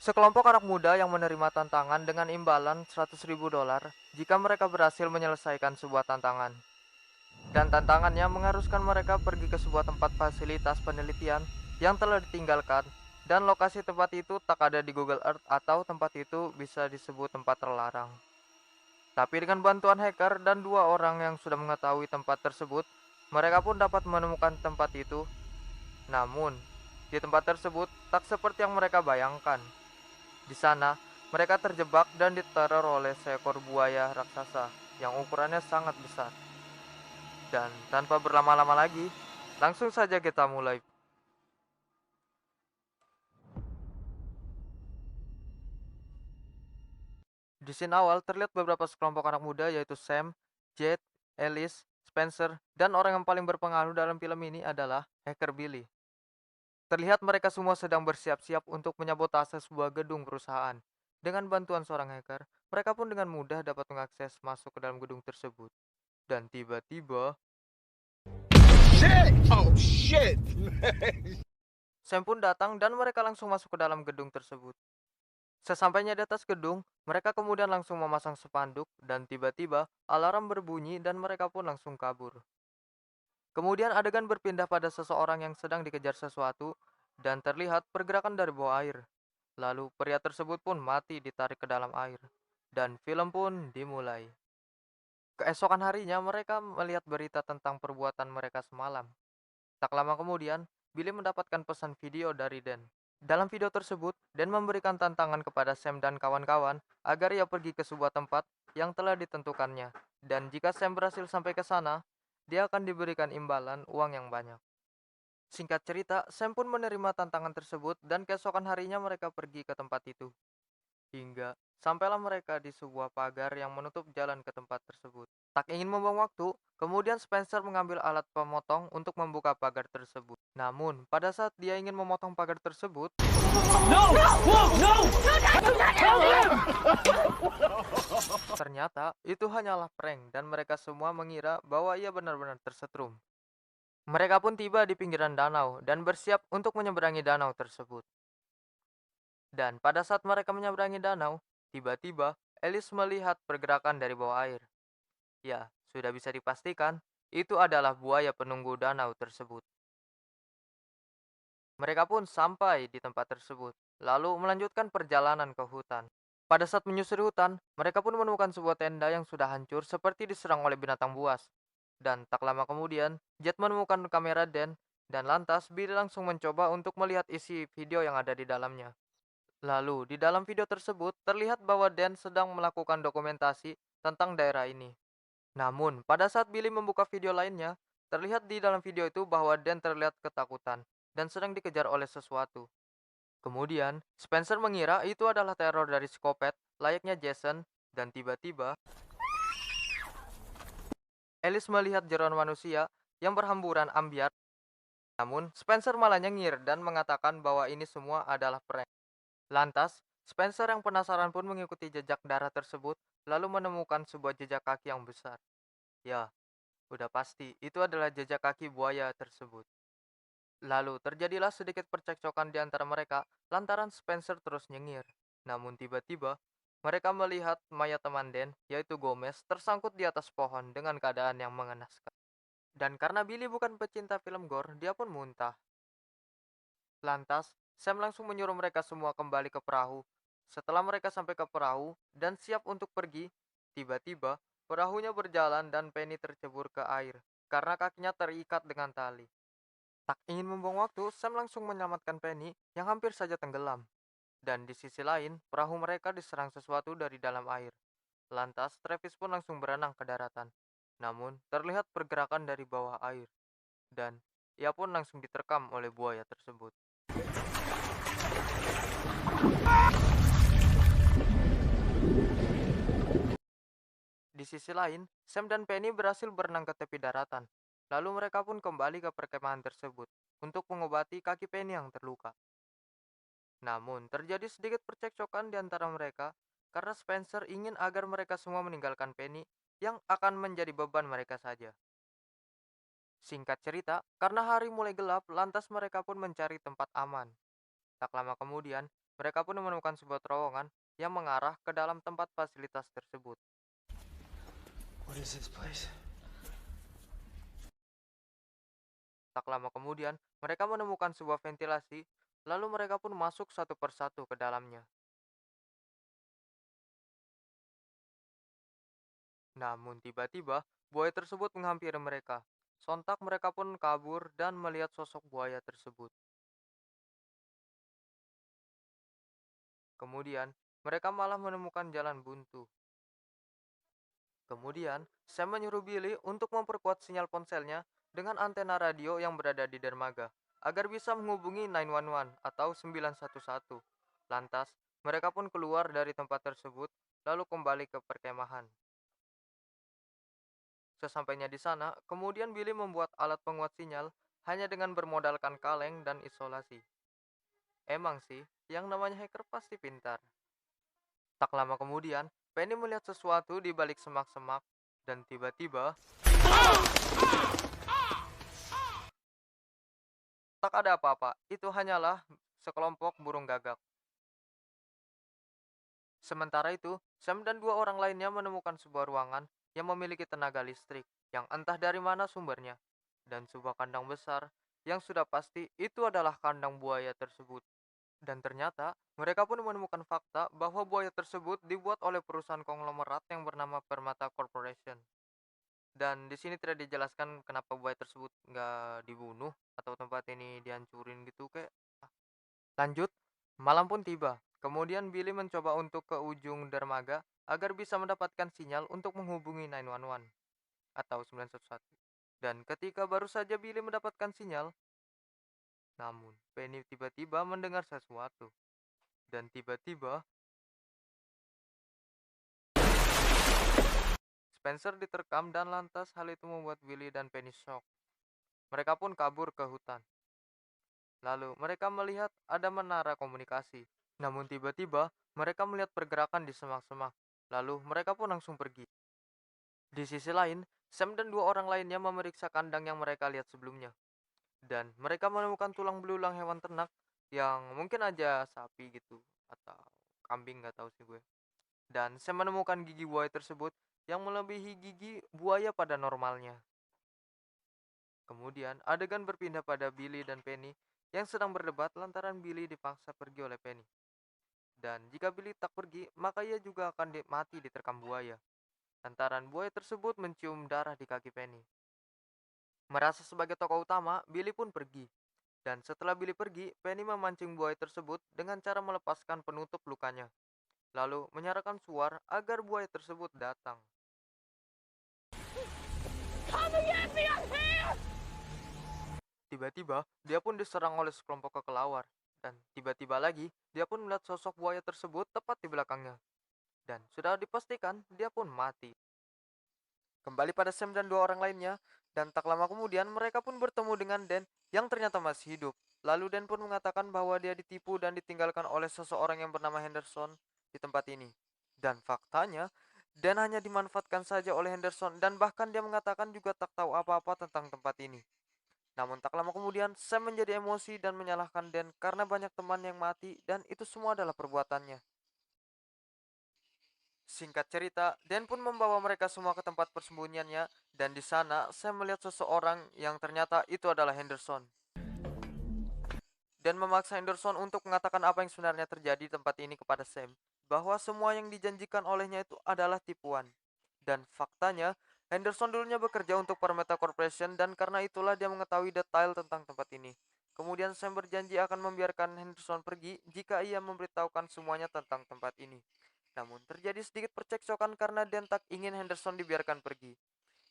Sekelompok anak muda yang menerima tantangan dengan imbalan 100.000 dolar jika mereka berhasil menyelesaikan sebuah tantangan. Dan tantangannya mengharuskan mereka pergi ke sebuah tempat fasilitas penelitian yang telah ditinggalkan, dan lokasi tempat itu tak ada di Google Earth atau tempat itu bisa disebut tempat terlarang. Tapi dengan bantuan hacker dan dua orang yang sudah mengetahui tempat tersebut, mereka pun dapat menemukan tempat itu. Namun, di tempat tersebut tak seperti yang mereka bayangkan. Di sana, mereka terjebak dan diteror oleh seekor buaya raksasa yang ukurannya sangat besar. Dan tanpa berlama-lama lagi, langsung saja kita mulai. Di scene awal terlihat beberapa sekelompok anak muda yaitu Sam, Jade, Alice, Spencer, dan orang yang paling berpengaruh dalam film ini adalah hacker Billy. Terlihat mereka semua sedang bersiap-siap untuk menyabotase sebuah gedung perusahaan. Dengan bantuan seorang hacker, mereka pun dengan mudah dapat mengakses masuk ke dalam gedung tersebut. Dan tiba-tiba, Shit! Oh shit! Sam pun datang dan mereka langsung masuk ke dalam gedung tersebut. Sesampainya di atas gedung, mereka kemudian langsung memasang spanduk dan tiba-tiba alarm berbunyi dan mereka pun langsung kabur. Kemudian adegan berpindah pada seseorang yang sedang dikejar sesuatu dan terlihat pergerakan dari bawah air. Lalu pria tersebut pun mati ditarik ke dalam air. Dan film pun dimulai. Keesokan harinya mereka melihat berita tentang perbuatan mereka semalam. Tak lama kemudian, Billy mendapatkan pesan video dari Dan. Dalam video tersebut, Dan memberikan tantangan kepada Sam dan kawan-kawan agar ia pergi ke sebuah tempat yang telah ditentukannya. Dan jika Sam berhasil sampai ke sana, dia akan diberikan imbalan uang yang banyak. Singkat cerita, Sam pun menerima tantangan tersebut dan keesokan harinya mereka pergi ke tempat itu. Hingga sampailah mereka di sebuah pagar yang menutup jalan ke tempat tersebut. Tak ingin membuang waktu, kemudian Spencer mengambil alat pemotong untuk membuka pagar tersebut. Namun, pada saat dia ingin memotong pagar tersebut, ternyata itu hanyalah prank dan mereka semua mengira bahwa ia benar-benar tersetrum. Mereka pun tiba di pinggiran danau dan bersiap untuk menyeberangi danau tersebut. Dan pada saat mereka menyeberangi danau, tiba-tiba Alice melihat pergerakan dari bawah air. Ya, sudah bisa dipastikan, itu adalah buaya penunggu danau tersebut. Mereka pun sampai di tempat tersebut, lalu melanjutkan perjalanan ke hutan. Pada saat menyusuri hutan, mereka pun menemukan sebuah tenda yang sudah hancur seperti diserang oleh binatang buas. Dan tak lama kemudian, Jet menemukan kamera dan lantas Billy langsung mencoba untuk melihat isi video yang ada di dalamnya. Lalu, di dalam video tersebut, terlihat bahwa Dan sedang melakukan dokumentasi tentang daerah ini. Namun, pada saat Billy membuka video lainnya, terlihat di dalam video itu bahwa Dan terlihat ketakutan dan sedang dikejar oleh sesuatu. Kemudian, Spencer mengira itu adalah teror dari psikopat layaknya Jason, dan tiba-tiba, Alice melihat jeroan manusia yang berhamburan ambyar. Namun, Spencer malah nyengir dan mengatakan bahwa ini semua adalah prank. Lantas, Spencer yang penasaran pun mengikuti jejak darah tersebut, lalu menemukan sebuah jejak kaki yang besar. Ya, udah pasti, itu adalah jejak kaki buaya tersebut. Lalu terjadilah sedikit percekcokan di antara mereka lantaran Spencer terus nyengir. Namun tiba-tiba, mereka melihat mayat teman Dan, yaitu Gomez, tersangkut di atas pohon dengan keadaan yang mengenaskan. Dan karena Billy bukan pecinta film gore, dia pun muntah. Lantas, Sam langsung menyuruh mereka semua kembali ke perahu. Setelah mereka sampai ke perahu dan siap untuk pergi, tiba-tiba perahunya berjalan dan Penny tercebur ke air karena kakinya terikat dengan tali. Tak ingin membuang waktu, Sam langsung menyelamatkan Penny yang hampir saja tenggelam. Dan di sisi lain, perahu mereka diserang sesuatu dari dalam air. Lantas, Travis pun langsung berenang ke daratan. Namun, terlihat pergerakan dari bawah air. Dan, ia pun langsung diterkam oleh buaya tersebut. Di sisi lain, Sam dan Penny berhasil berenang ke tepi daratan. Lalu mereka pun kembali ke perkemahan tersebut untuk mengobati kaki Penny yang terluka. Namun, terjadi sedikit percekcokan di antara mereka karena Spencer ingin agar mereka semua meninggalkan Penny yang akan menjadi beban mereka saja. Singkat cerita, karena hari mulai gelap, lantas mereka pun mencari tempat aman. Tak lama kemudian, mereka pun menemukan sebuah terowongan yang mengarah ke dalam tempat fasilitas tersebut. What is this place? Tak lama kemudian, mereka menemukan sebuah ventilasi, lalu mereka pun masuk satu persatu ke dalamnya. Namun tiba-tiba, buaya tersebut menghampiri mereka. Sontak mereka pun kabur dan melihat sosok buaya tersebut. Kemudian, mereka malah menemukan jalan buntu. Kemudian, Sam menyuruh Billy untuk memperkuat sinyal ponselnya dengan antena radio yang berada di dermaga, agar bisa menghubungi 911 atau 911. Lantas, mereka pun keluar dari tempat tersebut, lalu kembali ke perkemahan. Sesampainya di sana, kemudian Billy membuat alat penguat sinyal hanya dengan bermodalkan kaleng dan isolasi. Emang sih, yang namanya hacker pasti pintar. Tak lama kemudian, Penny melihat sesuatu di balik semak-semak, dan tiba-tiba, tak ada apa-apa. Itu hanyalah sekelompok burung gagak. Sementara itu, Sam dan dua orang lainnya menemukan sebuah ruangan yang memiliki tenaga listrik, yang entah dari mana sumbernya, dan sebuah kandang besar yang sudah pasti itu adalah kandang buaya tersebut. Dan ternyata, mereka pun menemukan fakta bahwa buaya tersebut dibuat oleh perusahaan konglomerat yang bernama Permata Corporation. Dan di sini tidak dijelaskan kenapa buaya tersebut nggak dibunuh atau tempat ini dihancurin gitu kayak. Lanjut, malam pun tiba. Kemudian Billy mencoba untuk ke ujung dermaga agar bisa mendapatkan sinyal untuk menghubungi 911 atau 911. Dan ketika baru saja Billy mendapatkan sinyal, namun Penny tiba-tiba mendengar sesuatu. Dan tiba-tiba Spencer diterkam dan lantas hal itu membuat Billy dan Penny shock. Mereka pun kabur ke hutan. Lalu mereka melihat ada menara komunikasi. Namun tiba-tiba mereka melihat pergerakan di semak-semak. Lalu mereka pun langsung pergi. Di sisi lain, Sam dan dua orang lainnya memeriksa kandang yang mereka lihat sebelumnya. Dan mereka menemukan tulang belulang hewan ternak yang mungkin aja sapi gitu atau kambing nggak tahu sih gue. Dan Sam menemukan gigi buaya tersebut yang melebihi gigi buaya pada normalnya. Kemudian adegan berpindah pada Billy dan Penny yang sedang berdebat lantaran Billy dipaksa pergi oleh Penny. Dan jika Billy tak pergi, maka ia juga akan mati diterkam buaya. Lantaran buaya tersebut mencium darah di kaki Penny. Merasa sebagai tokoh utama, Billy pun pergi. Dan setelah Billy pergi, Penny memancing buaya tersebut dengan cara melepaskan penutup lukanya. Lalu menyarankan suar agar buaya tersebut datang. Tiba-tiba, dia pun diserang oleh sekelompok kelelawar. Dan tiba-tiba lagi, dia pun melihat sosok buaya tersebut tepat di belakangnya. Dan sudah dipastikan, dia pun mati. Kembali pada Sam dan dua orang lainnya, dan tak lama kemudian mereka pun bertemu dengan Dan yang ternyata masih hidup. Lalu Dan pun mengatakan bahwa dia ditipu dan ditinggalkan oleh seseorang yang bernama Henderson di tempat ini. Dan faktanya, Dan hanya dimanfaatkan saja oleh Henderson dan bahkan dia mengatakan juga tak tahu apa-apa tentang tempat ini. Namun tak lama kemudian, Sam menjadi emosi dan menyalahkan Dan karena banyak teman yang mati dan itu semua adalah perbuatannya. Singkat cerita, Dan pun membawa mereka semua ke tempat persembunyiannya dan di sana Sam melihat seseorang yang ternyata itu adalah Henderson. Dan memaksa Henderson untuk mengatakan apa yang sebenarnya terjadi di tempat ini kepada Sam, bahwa semua yang dijanjikan olehnya itu adalah tipuan. Dan faktanya, Henderson dulunya bekerja untuk Permata Corporation dan karena itulah dia mengetahui detail tentang tempat ini. Kemudian Sam berjanji akan membiarkan Henderson pergi jika ia memberitahukan semuanya tentang tempat ini. Namun terjadi sedikit percekcokan karena Dan tak ingin Henderson dibiarkan pergi.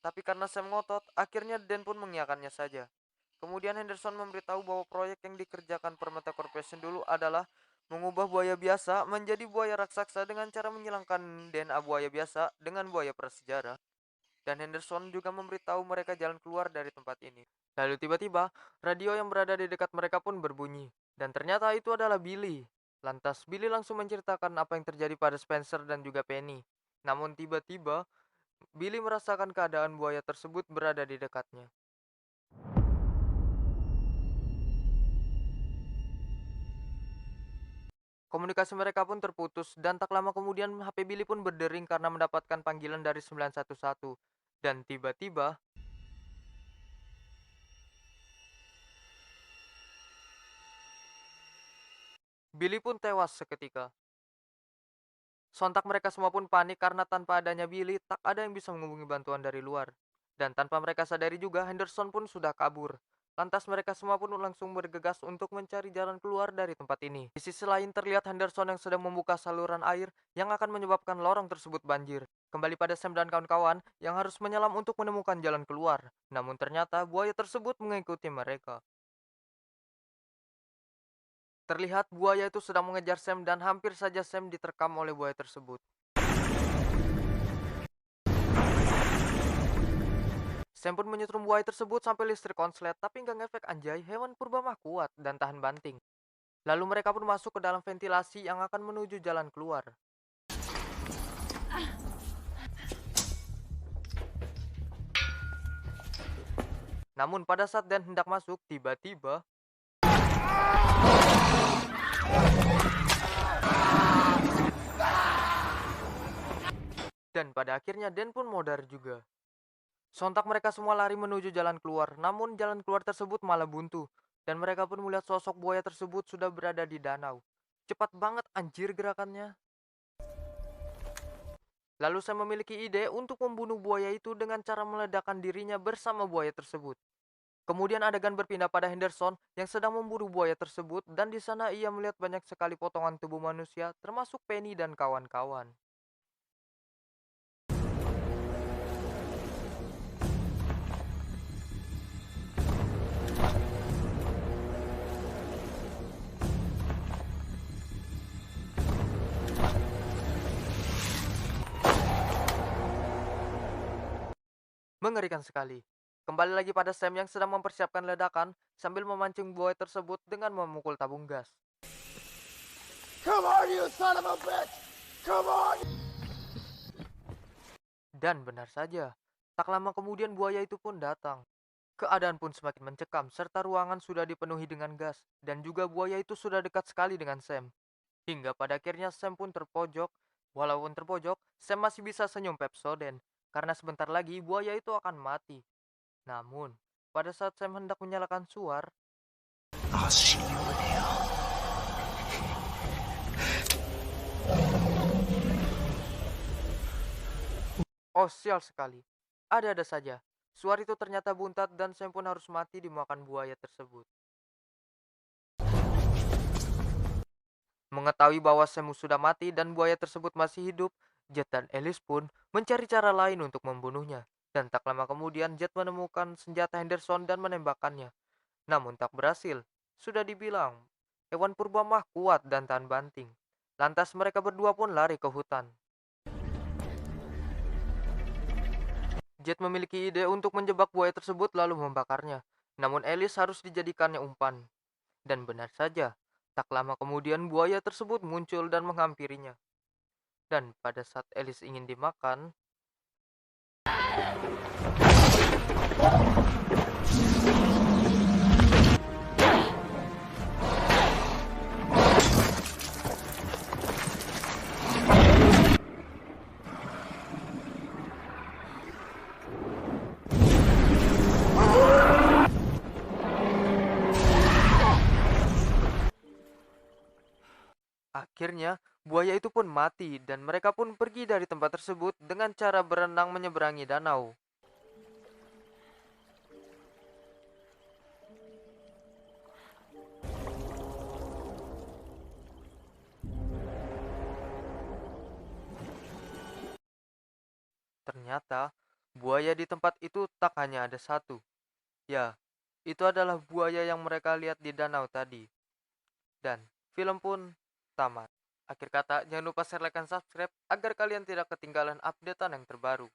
Tapi karena Sam ngotot, akhirnya Dan pun mengiyakannya saja. Kemudian Henderson memberitahu bahwa proyek yang dikerjakan Permata Corporation dulu adalah mengubah buaya biasa menjadi buaya raksasa dengan cara menyilangkan DNA buaya biasa dengan buaya prasejarah. Dan Henderson juga memberitahu mereka jalan keluar dari tempat ini. Lalu tiba-tiba, radio yang berada di dekat mereka pun berbunyi. Dan ternyata itu adalah Billy. Lantas Billy langsung menceritakan apa yang terjadi pada Spencer dan juga Penny. Namun tiba-tiba, Billy merasakan keadaan buaya tersebut berada di dekatnya. Komunikasi mereka pun terputus dan tak lama kemudian HP Billy pun berdering karena mendapatkan panggilan dari 911. Dan tiba-tiba, Billy pun tewas seketika. Sontak mereka semua pun panik karena tanpa adanya Billy, tak ada yang bisa menghubungi bantuan dari luar. Dan tanpa mereka sadari juga, Henderson pun sudah kabur. Lantas mereka semua pun langsung bergegas untuk mencari jalan keluar dari tempat ini. Di sisi lain terlihat Henderson yang sedang membuka saluran air yang akan menyebabkan lorong tersebut banjir. Kembali pada Sam dan kawan-kawan yang harus menyelam untuk menemukan jalan keluar. Namun ternyata buaya tersebut mengikuti mereka. Terlihat buaya itu sedang mengejar Sam dan hampir saja Sam diterkam oleh buaya tersebut. Sam pun menyetrum buaya tersebut sampai listrik konslet, tapi nggak ngefek anjay, hewan purba mah kuat dan tahan banting. Lalu mereka pun masuk ke dalam ventilasi yang akan menuju jalan keluar. Namun pada saat Dan hendak masuk, tiba-tiba dan pada akhirnya Dan pun modar juga. Sontak mereka semua lari menuju jalan keluar, namun jalan keluar tersebut malah buntu. Dan mereka pun melihat sosok buaya tersebut sudah berada di danau. Cepat banget anjir gerakannya. Lalu saya memiliki ide untuk membunuh buaya itu dengan cara meledakkan dirinya bersama buaya tersebut. Kemudian adegan berpindah pada Henderson yang sedang memburu buaya tersebut dan di sana ia melihat banyak sekali potongan tubuh manusia termasuk Penny dan kawan-kawan. Mengerikan sekali. Kembali lagi pada Sam yang sedang mempersiapkan ledakan sambil memancing buaya tersebut dengan memukul tabung gas. Come on, you son of a bitch! Come on! Dan benar saja, tak lama kemudian buaya itu pun datang. Keadaan pun semakin mencekam serta ruangan sudah dipenuhi dengan gas dan juga buaya itu sudah dekat sekali dengan Sam. Hingga pada akhirnya Sam pun terpojok. Walaupun terpojok, Sam masih bisa senyum Pepsodent karena sebentar lagi buaya itu akan mati. Namun, pada saat Sam hendak menyalakan suar, I'll see you in hell. oh sial sekali. Ada-ada saja. Suar itu ternyata buntat dan Sam pun harus mati dimakan buaya tersebut. Mengetahui bahwa Sam sudah mati dan buaya tersebut masih hidup, Jet dan Alice pun mencari cara lain untuk membunuhnya. Dan tak lama kemudian Jet menemukan senjata Henderson dan menembakkannya. Namun tak berhasil. Sudah dibilang, hewan purba mah kuat dan tahan banting. Lantas mereka berdua pun lari ke hutan. Jet memiliki ide untuk menjebak buaya tersebut lalu membakarnya. Namun Alice harus dijadikannya umpan. Dan benar saja, tak lama kemudian buaya tersebut muncul dan menghampirinya. Dan pada saat Alice ingin dimakan, akhirnya buaya itu pun mati dan mereka pun pergi dari tempat tersebut dengan cara berenang menyeberangi danau. Ternyata, buaya di tempat itu tak hanya ada satu. Ya, itu adalah buaya yang mereka lihat di danau tadi. Dan film pun tamat. Akhir kata, jangan lupa share, like, dan subscribe agar kalian tidak ketinggalan updatean yang terbaru.